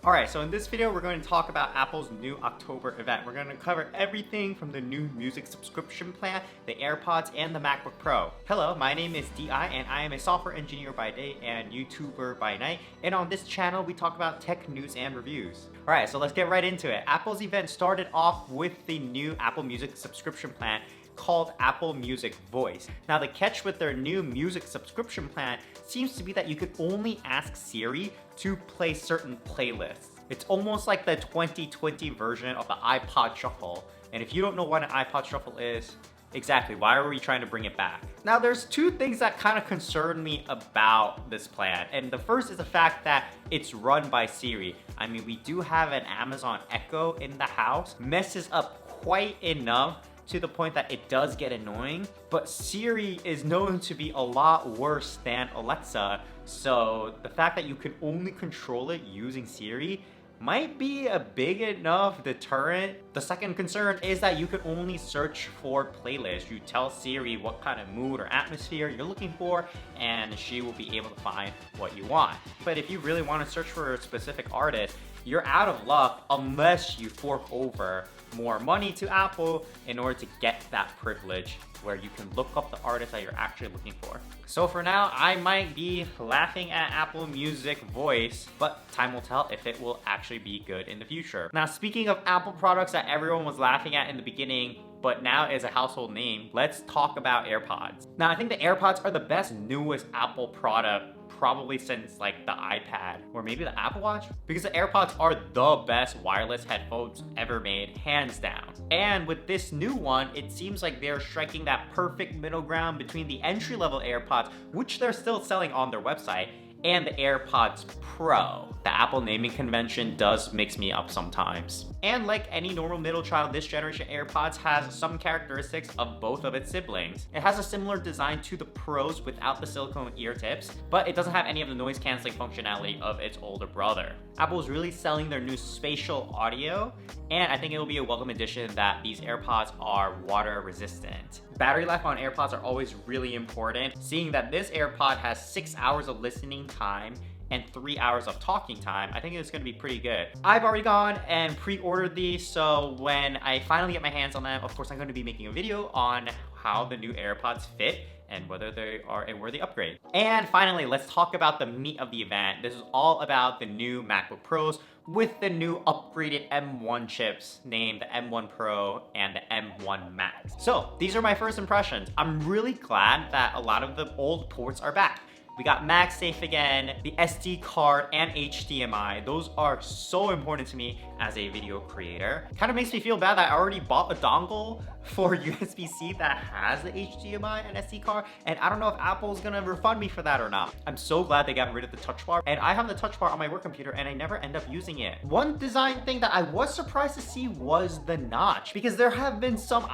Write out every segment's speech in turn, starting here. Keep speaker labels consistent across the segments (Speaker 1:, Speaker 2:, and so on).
Speaker 1: Alright, so in this video we're going to talk about Apple's new October event. We're going to cover everything from the new music subscription plan, the Airpods, and the MacBook Pro. Hello, my name is DI and I am a software engineer by day and YouTuber by night. And on this channel we talk about tech news and reviews. Alright, so let's get right into it. Apple's event started off with the new Apple Music subscription plan called Apple Music Voice. Now the catch with their new music subscription plan seems to be that you could only ask Siri to play certain playlists. It's almost like the 2020 version of the iPod Shuffle. And if you don't know what an iPod Shuffle is, exactly, why are we trying to bring it back? Now there's two things that kind of concern me about this plan. And the first is the fact that it's run by Siri. I mean, we do have an Amazon Echo in the house. Messes up quite enough to the point that it does get annoying, but Siri is known to be a lot worse than Alexa, so the fact that you can only control it using Siri might be a big enough deterrent. The second concern is that you can only search for playlists. You tell Siri what kind of mood or atmosphere you're looking for, and she will be able to find what you want. But if you really want to search for a specific artist, you're out of luck unless you fork over more money to Apple in order to get that privilege where you can look up the artist that you're actually looking for. So for now, I might be laughing at Apple Music Voice, but time will tell if it will actually be good in the future. Now, speaking of Apple products that everyone was laughing at in the beginning, but now is a household name, let's talk about AirPods. Now, I think the AirPods are the best, newest Apple product probably since like the iPad or maybe the Apple Watch, because the AirPods are the best wireless headphones ever made, hands down. And with this new one, it seems like they're striking that perfect middle ground between the entry-level AirPods, which they're still selling on their website, and the AirPods Pro. The Apple naming convention does mix me up sometimes. And like any normal middle child, this generation AirPods has some characteristics of both of its siblings. It has a similar design to the Pros without the silicone ear tips, but it doesn't have any of the noise canceling functionality of its older brother. Apple is really selling their new spatial audio, and I think it will be a welcome addition that these AirPods are water resistant. Battery life on AirPods are always really important. Seeing that this AirPod has 6 hours of listening time and 3 hours of talking time, I think it's gonna be pretty good. I've already gone and pre-ordered these, so when I finally get my hands on them, of course I'm gonna be making a video on how the new AirPods fit and whether they are a worthy upgrade. And finally, let's talk about the meat of the event. This is all about the new MacBook Pros with the new upgraded M1 chips named the M1 Pro and the M1 Max. So these are my first impressions. I'm really glad that a lot of the old ports are back. We got MagSafe again, the SD card, and HDMI. Those are so important to me as a video creator. Kind of makes me feel bad that I already bought a dongle for USB-C that has the HDMI and SD card, and I don't know if Apple's gonna refund me for that or not. I'm so glad they got rid of the touch bar, and I have the touch bar on my work computer and I never end up using it. One design thing that I was surprised to see was the notch, because there have been some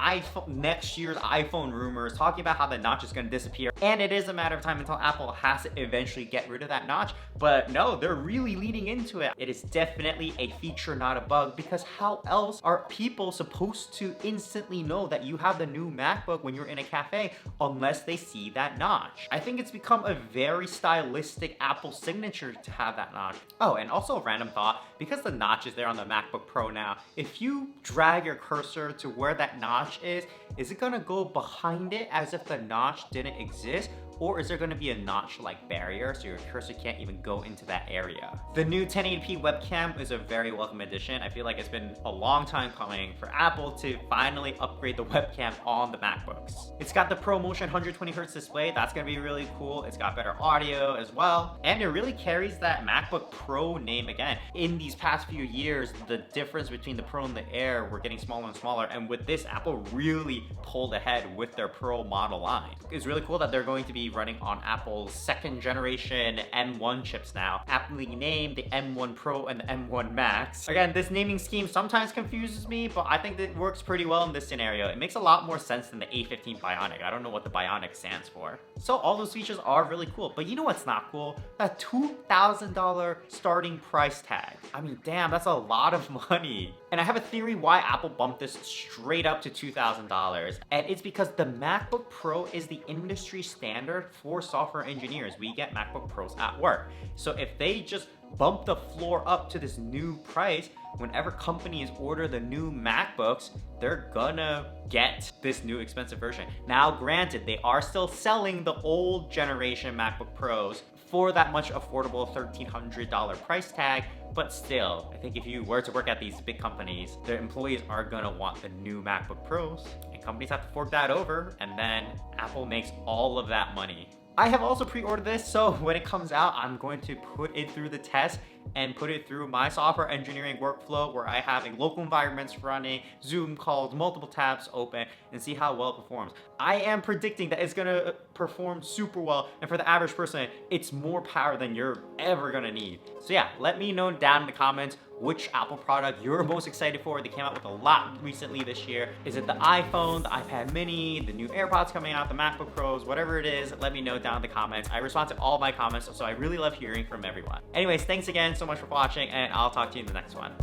Speaker 1: next year's iPhone rumors talking about how the notch is gonna disappear, and it is a matter of time until Apple has to eventually get rid of that notch, but no, they're really leaning into it. It is definitely a feature, not a bug, because how else are people supposed to instantly know that you have the new MacBook when you're in a cafe unless they see that notch? I think it's become a very stylistic Apple signature to have that notch. Oh, and also a random thought, because the notch is there on the MacBook Pro now, if you drag your cursor to where that notch is it gonna go behind it as if the notch didn't exist? Or is there gonna be a notch-like barrier so your cursor can't even go into that area? The new 1080p webcam is a very welcome addition. I feel like it's been a long time coming for Apple to finally upgrade the webcam on the MacBooks. It's got the ProMotion 120Hz display. That's gonna be really cool. It's got better audio as well. And it really carries that MacBook Pro name again. In these past few years, the difference between the Pro and the Air were getting smaller and smaller. And with this, Apple really pulled ahead with their Pro model line. It's really cool that they're going to be running on Apple's second generation M1 chips now, aptly named the M1 Pro and the M1 Max. Again, this naming scheme sometimes confuses me, but I think that it works pretty well in this scenario. It makes a lot more sense than the A15 Bionic. I don't know what the Bionic stands for. So all those features are really cool, but you know what's not cool? That $2,000 starting price tag. I mean, damn, that's a lot of money. And I have a theory why Apple bumped this straight up to $2,000, and it's because the MacBook Pro is the industry standard standard for software engineers. We get MacBook Pros at work. So if they just bump the floor up to this new price, whenever companies order the new MacBooks, they're gonna get this new expensive version. Now, granted, they are still selling the old generation MacBook Pros for that much affordable $1,300 price tag, but still, I think if you were to work at these big companies, their employees are gonna want the new MacBook Pros, and companies have to fork that over, and then Apple makes all of that money. I have also pre-ordered this, so when it comes out, I'm going to put it through the test and put it through my software engineering workflow where I have local environments running, Zoom calls, multiple tabs open, and see how well it performs. I am predicting that it's gonna perform super well, and for the average person, it's more power than you're ever gonna need. So yeah, let me know down in the comments which Apple product you're most excited for. They came out with a lot recently this year. Is it the iPhone, the iPad mini, the new AirPods coming out, the MacBook Pros, whatever it is, let me know down in the comments. I respond to all my comments, so I really love hearing from everyone. Anyways, thanks again so much for watching, and I'll talk to you in the next one.